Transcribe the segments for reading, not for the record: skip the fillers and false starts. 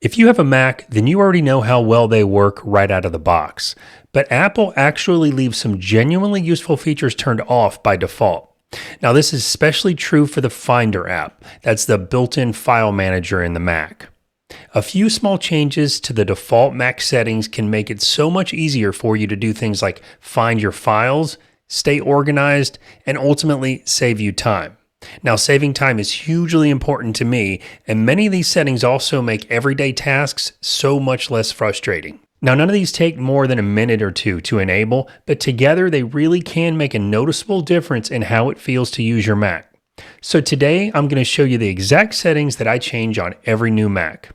If you have a Mac, then you already know how well they work right out of the box. But Apple actually leaves some genuinely useful features turned off by default. Now, this is especially true for the Finder app. That's the built-in file manager in the Mac. A few small changes to the default Mac settings can make it so much easier for you to do things like find your files, stay organized, and ultimately save you time. Now, saving time is hugely important to me, and many of these settings also make everyday tasks so much less frustrating. Now, none of these take more than a minute or two to enable, but together they really can make a noticeable difference in how it feels to use your Mac. So today, I'm going to show you the exact settings that I change on every new Mac.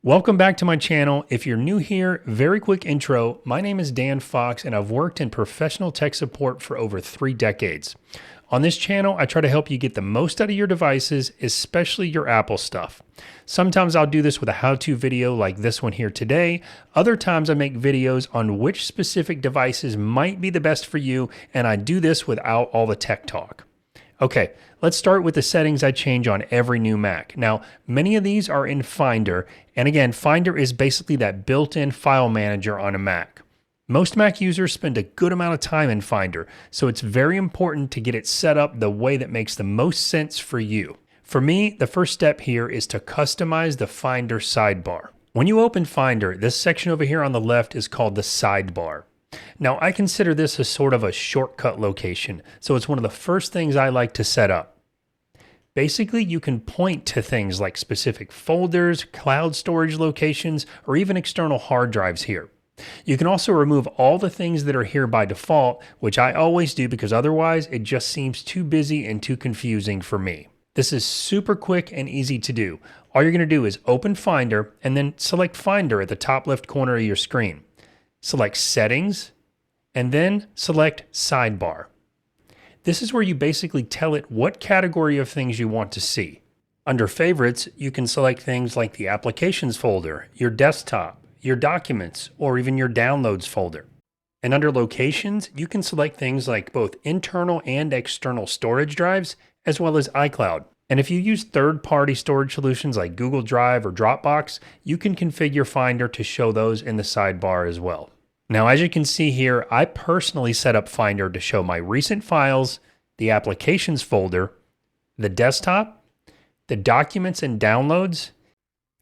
Welcome back to my channel. If you're new here, very quick intro. My name is Dan Fox and I've worked in professional tech support for over 3 decades. On this channel, I try to help you get the most out of your devices, especially your Apple stuff. Sometimes I'll do this with a how-to video like this one here today. Other times I make videos on which specific devices might be the best for you, and I do this without all the tech talk. Okay, let's start with the settings I change on every new Mac. Now, many of these are in Finder, and again, Finder is basically that built-in file manager on a Mac. Most Mac users spend a good amount of time in Finder, so it's very important to get it set up the way that makes the most sense for you. For me, the first step here is to customize the Finder sidebar. When you open Finder, this section over here on the left is called the Sidebar. Now, I consider this as sort of a shortcut location, so it's one of the first things I like to set up. Basically, you can point to things like specific folders, cloud storage locations, or even external hard drives here. You can also remove all the things that are here by default, which I always do because otherwise it just seems too busy and too confusing for me. This is super quick and easy to do. All you're going to do is open Finder and then select Finder at the top left corner of your screen. Select Settings, and then select Sidebar. This is where you basically tell it what category of things you want to see. Under Favorites, you can select things like the Applications folder, your desktop, your documents, or even your Downloads folder. And under Locations, you can select things like both internal and external storage drives, as well as iCloud. And if you use third-party storage solutions like Google Drive or Dropbox, you can configure Finder to show those in the sidebar as well. Now, as you can see here, I personally set up Finder to show my recent files, the Applications folder, the desktop, the documents and downloads,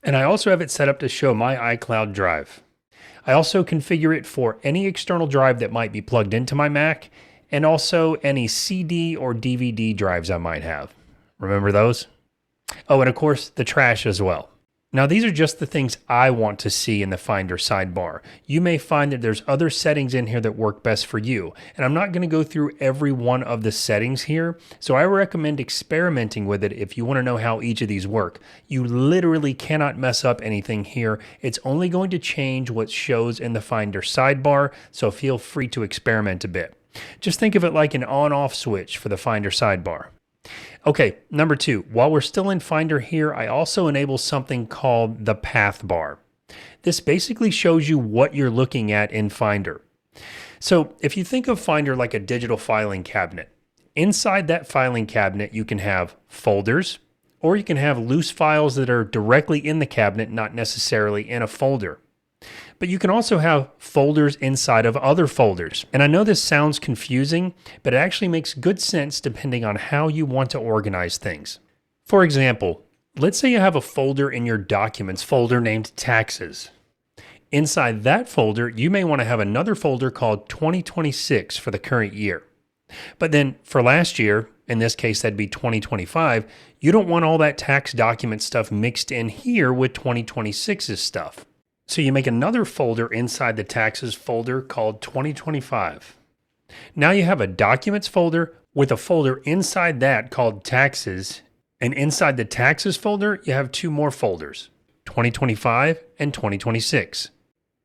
and I also have it set up to show my iCloud drive. I also configure it for any external drive that might be plugged into my Mac, and also any CD or DVD drives I might have. Remember those? Oh, and of course, the trash as well. Now, these are just the things I want to see in the Finder sidebar. You may find that there's other settings in here that work best for you, and I'm not going to go through every one of the settings here, so I recommend experimenting with it if you want to know how each of these work. You literally cannot mess up anything here. It's only going to change what shows in the Finder sidebar, so feel free to experiment a bit. Just think of it like an on-off switch for the Finder sidebar. Okay, number 2, while we're still in Finder here, I also enable something called the path bar. This basically shows you what you're looking at in Finder. So if you think of Finder like a digital filing cabinet, inside that filing cabinet you can have folders, or you can have loose files that are directly in the cabinet, not necessarily in a folder. But you can also have folders inside of other folders. And I know this sounds confusing, but it actually makes good sense depending on how you want to organize things. For example, let's say you have a folder in your Documents folder named Taxes. Inside that folder, you may want to have another folder called 2026 for the current year. But then for last year, in this case that'd be 2025, you don't want all that tax document stuff mixed in here with 2026's stuff. So you make another folder inside the Taxes folder called 2025. Now you have a Documents folder with a folder inside that called Taxes, and inside the Taxes folder you have 2 more folders, 2025 and 2026.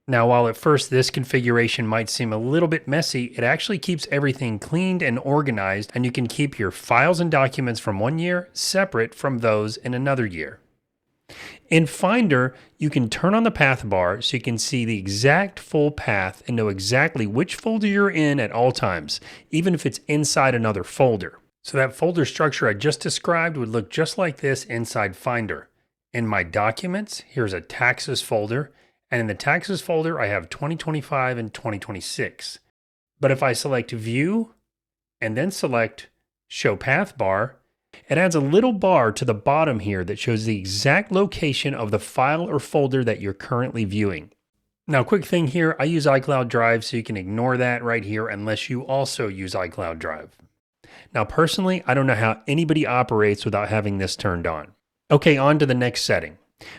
Now, while at first this configuration might seem a little bit messy, it actually keeps everything cleaned and organized, and you can keep your files and documents from one year separate from those in another year. In Finder, you can turn on the path bar so you can see the exact full path and know exactly which folder you're in at all times, even if it's inside another folder. So that folder structure I just described would look just like this inside Finder. In my documents, here's a taxes folder, and in the taxes folder, I have 2025 and 2026. But if I select View and then select Show Path Bar, it adds a little bar to the bottom here that shows the exact location of the file or folder that you're currently viewing. Now, quick thing here, I use iCloud Drive, so you can ignore that right here unless you also use iCloud Drive. Now, personally, I don't know how anybody operates without having this turned on. Okay, on to the next setting.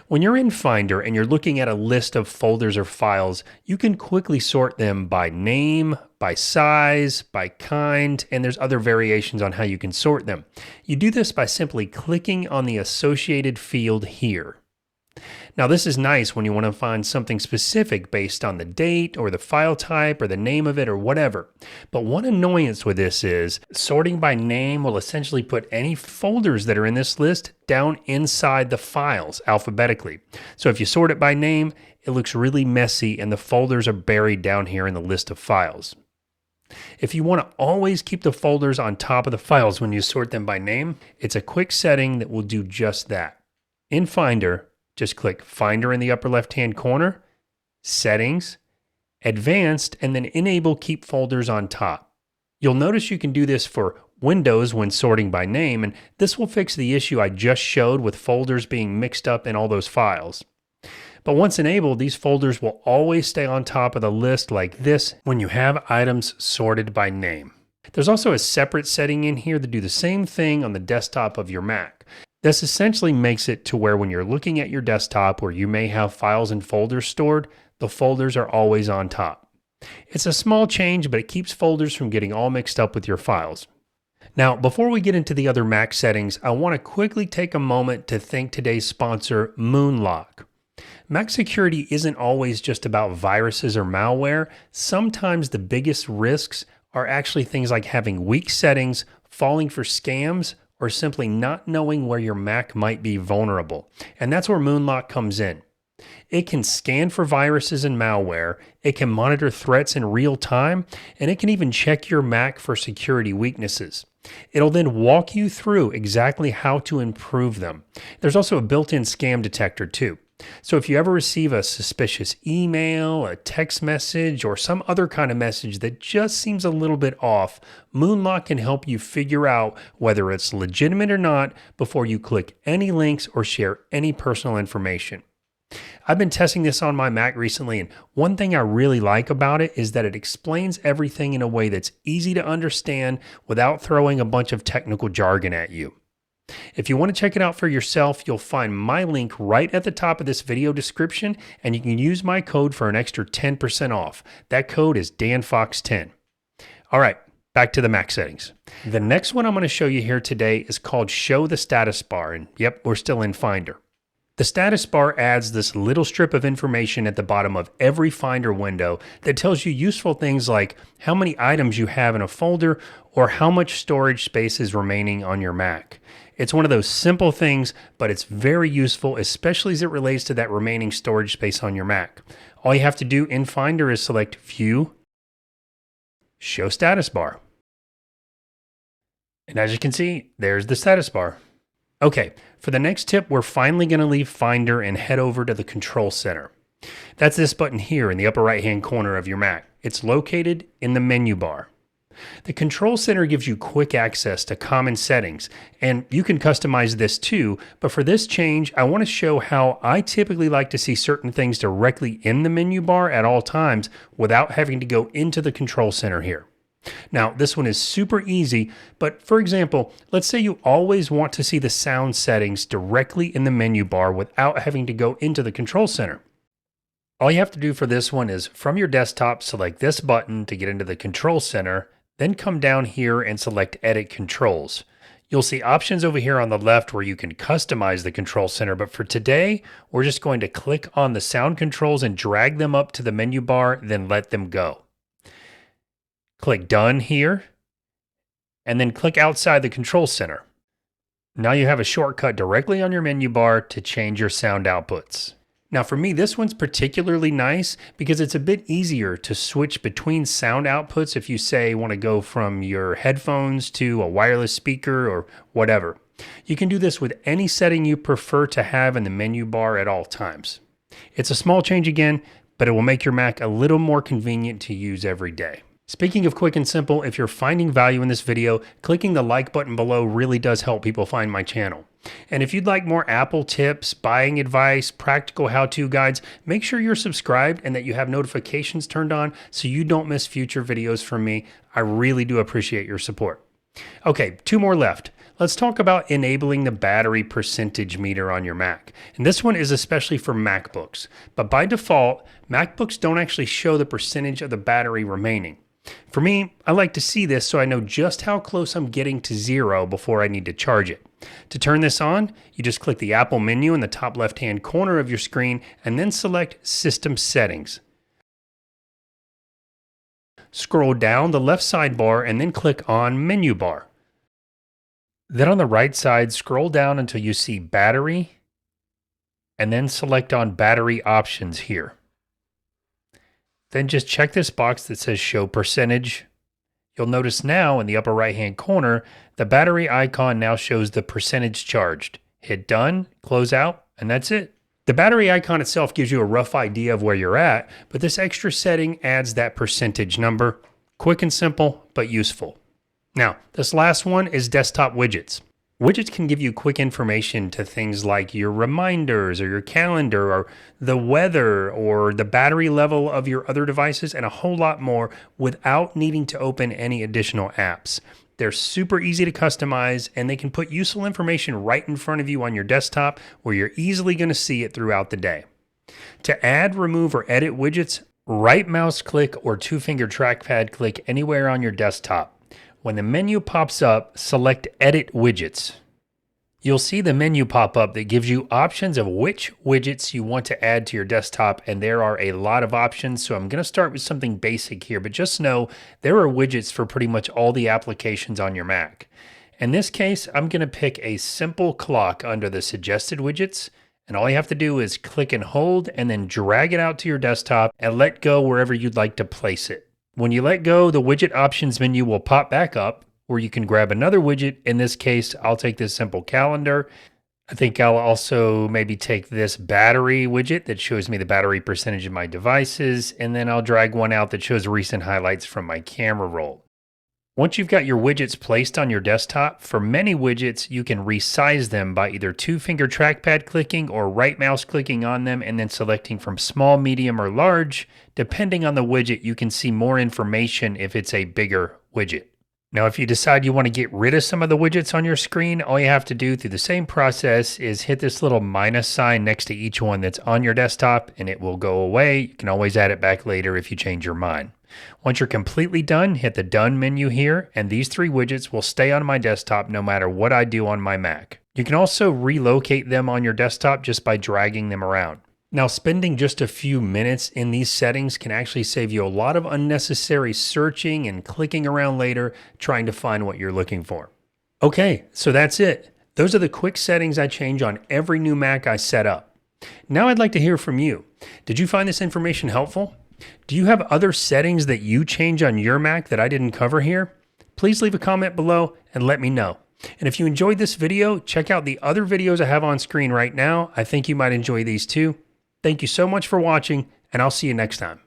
When you're in Finder and you're looking at a list of folders or files, you can quickly sort them by name, by size, by kind, and there's other variations on how you can sort them. You do this by simply clicking on the associated field here. Now, this is nice when you want to find something specific based on the date or the file type or the name of it or whatever. But one annoyance with this is sorting by name will essentially put any folders that are in this list down inside the files alphabetically. So if you sort it by name, it looks really messy and the folders are buried down here in the list of files. If you want to always keep the folders on top of the files when you sort them by name, it's a quick setting that will do just that. In Finder, just click Finder in the upper left-hand corner, Settings, Advanced, and then Enable Keep Folders on Top. You'll notice you can do this for Windows when sorting by name, and this will fix the issue I just showed with folders being mixed up in all those files. But once enabled, these folders will always stay on top of the list like this when you have items sorted by name. There's also a separate setting in here to do the same thing on the desktop of your Mac. This essentially makes it to where when you're looking at your desktop where you may have files and folders stored, the folders are always on top. It's a small change, but it keeps folders from getting all mixed up with your files. Now, before we get into the other Mac settings, I want to quickly take a moment to thank today's sponsor, Moonlock. Mac security isn't always just about viruses or malware. Sometimes the biggest risks are actually things like having weak settings, falling for scams, or simply not knowing where your Mac might be vulnerable. And that's where Moonlock comes in. It can scan for viruses and malware, it can monitor threats in real time, and it can even check your Mac for security weaknesses. It'll then walk you through exactly how to improve them. There's also a built-in scam detector too. So if you ever receive a suspicious email, a text message, or some other kind of message that just seems a little bit off, Moonlock can help you figure out whether it's legitimate or not before you click any links or share any personal information. I've been testing this on my Mac recently, and one thing I really like about it is that it explains everything in a way that's easy to understand without throwing a bunch of technical jargon at you. If you want to check it out for yourself, you'll find my link right at the top of this video description, and you can use my code for an extra 10% off. That code is DanFox10. All right, back to the Mac settings. The next one I'm going to show you here today is called Show the Status Bar, and yep, we're still in Finder. The status bar adds this little strip of information at the bottom of every Finder window that tells you useful things like how many items you have in a folder or how much storage space is remaining on your Mac. It's one of those simple things, but it's very useful, especially as it relates to that remaining storage space on your Mac. All you have to do in Finder is select View, Show Status Bar. And as you can see, there's the status bar. Okay, for the next tip, we're finally going to leave Finder and head over to the Control Center. That's this button here in the upper right-hand corner of your Mac. It's located in the menu bar. The Control Center gives you quick access to common settings, and you can customize this too, but for this change, I want to show how I typically like to see certain things directly in the menu bar at all times without having to go into the Control Center here. Now, this one is super easy, but for example, let's say you always want to see the sound settings directly in the menu bar without having to go into the Control Center. All you have to do for this one is from your desktop, select this button to get into the Control Center, then come down here and select Edit Controls. You'll see options over here on the left where you can customize the Control Center, but for today, we're just going to click on the sound controls and drag them up to the menu bar, then let them go. Click Done here, and then click outside the Control Center. Now you have a shortcut directly on your menu bar to change your sound outputs. Now for me, this one's particularly nice because it's a bit easier to switch between sound outputs if you say want to go from your headphones to a wireless speaker or whatever. You can do this with any setting you prefer to have in the menu bar at all times. It's a small change again, but it will make your Mac a little more convenient to use every day. Speaking of quick and simple, if you're finding value in this video, clicking the like button below really does help people find my channel. And if you'd like more Apple tips, buying advice, practical how-to guides, make sure you're subscribed and that you have notifications turned on so you don't miss future videos from me. I really do appreciate your support. Okay, 2 more left. Let's talk about enabling the battery percentage meter on your Mac. And this one is especially for MacBooks. But by default, MacBooks don't actually show the percentage of the battery remaining. For me, I like to see this so I know just how close I'm getting to 0 before I need to charge it. To turn this on, you just click the Apple menu in the top left-hand corner of your screen and then select System Settings. Scroll down the left sidebar and then click on Menu Bar. Then on the right side, scroll down until you see Battery and then select on Battery Options here. Then just check this box that says Show Percentage. You'll notice now in the upper right-hand corner, the battery icon now shows the percentage charged. Hit Done, close out, and that's it. The battery icon itself gives you a rough idea of where you're at, but this extra setting adds that percentage number. Quick and simple, but useful. Now, this last one is desktop widgets. Widgets can give you quick information to things like your reminders or your calendar or the weather or the battery level of your other devices and a whole lot more without needing to open any additional apps. They're super easy to customize and they can put useful information right in front of you on your desktop where you're easily going to see it throughout the day. To add, remove, or edit widgets, right mouse click or 2-finger trackpad click anywhere on your desktop. When the menu pops up, select Edit Widgets. You'll see the menu pop up that gives you options of which widgets you want to add to your desktop, and there are a lot of options, so I'm going to start with something basic here, but just know there are widgets for pretty much all the applications on your Mac. In this case, I'm going to pick a simple clock under the suggested widgets, and all you have to do is click and hold and then drag it out to your desktop and let go wherever you'd like to place it. When you let go, the widget options menu will pop back up where you can grab another widget. In this case, I'll take this simple calendar. I think I'll also maybe take this battery widget that shows me the battery percentage of my devices, and then I'll drag one out that shows recent highlights from my camera roll. Once you've got your widgets placed on your desktop, for many widgets, you can resize them by either 2-finger trackpad clicking or right mouse clicking on them and then selecting from small, medium, or large. Depending on the widget, you can see more information if it's a bigger widget. Now, if you decide you want to get rid of some of the widgets on your screen, all you have to do through the same process is hit this little minus sign next to each one that's on your desktop and it will go away. You can always add it back later if you change your mind. Once you're completely done, hit the Done menu here, and these 3 widgets will stay on my desktop no matter what I do on my Mac. You can also relocate them on your desktop just by dragging them around. Now, spending just a few minutes in these settings can actually save you a lot of unnecessary searching and clicking around later trying to find what you're looking for. Okay, so that's it. Those are the quick settings I change on every new Mac I set up. Now I'd like to hear from you. Did you find this information helpful? Do you have other settings that you change on your Mac that I didn't cover here? Please leave a comment below and let me know. And if you enjoyed this video, check out the other videos I have on screen right now. I think you might enjoy these too. Thank you so much for watching, and I'll see you next time.